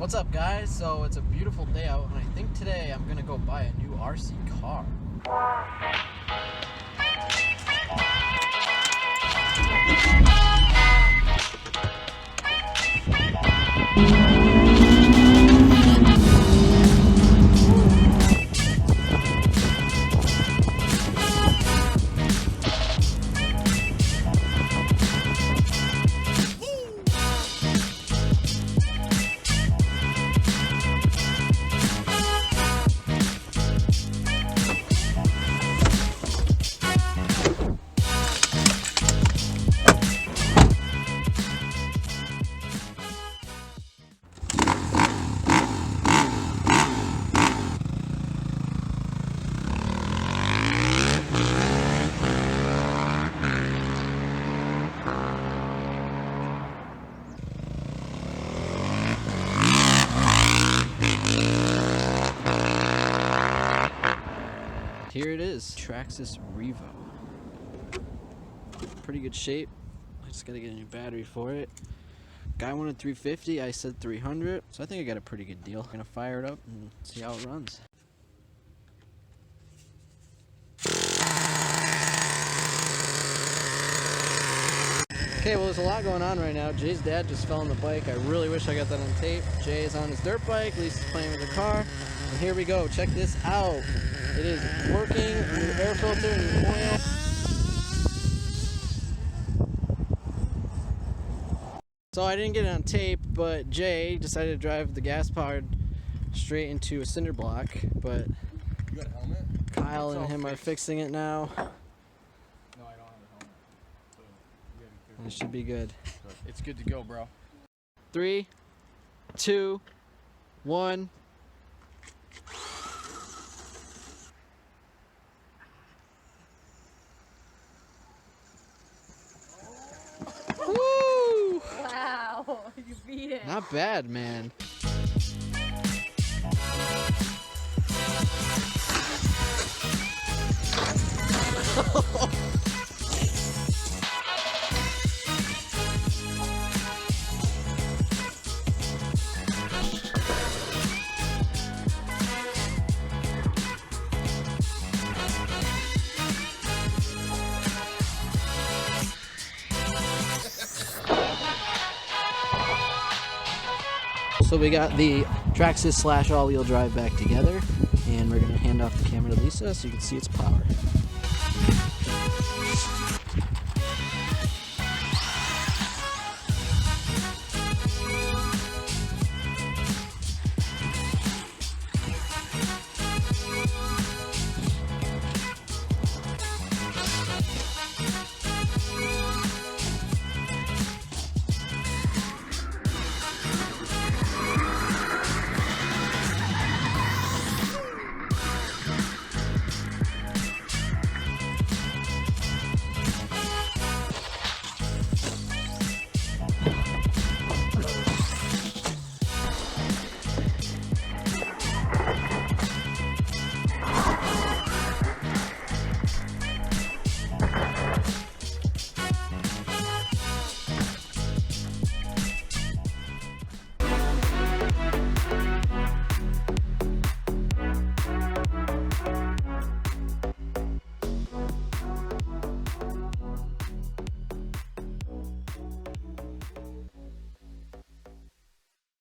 What's up, guys? So it's a beautiful day out, and I think today I'm gonna go buy a new RC car. Here it is, Traxxas Revo. Pretty good shape. I just gotta get a new battery for it. Guy wanted 350, I said 300, so I think I got a pretty good deal. Gonna fire it up and see how it runs. Okay, well, there's a lot going on right now. Jay's dad just fell on the bike. I really wish I got that on tape. Jay is on his dirt bike, Lisa's playing with the car. And here we go, check this out. It is working, new air filter, new oil. So I didn't get it on tape, but Jay decided to drive the gas-powered straight into a cinder block. But you got a helmet? Kyle and him are fixing it now. No, I don't have a helmet. So you gotta be careful. It should be good. It's good to go, bro. 3, 2, 1. Woo! Wow, you beat it. Not bad, man. So we got the Traxxas Slash all-wheel drive back together, and we're going to hand off the camera to Lisa so you can see its power.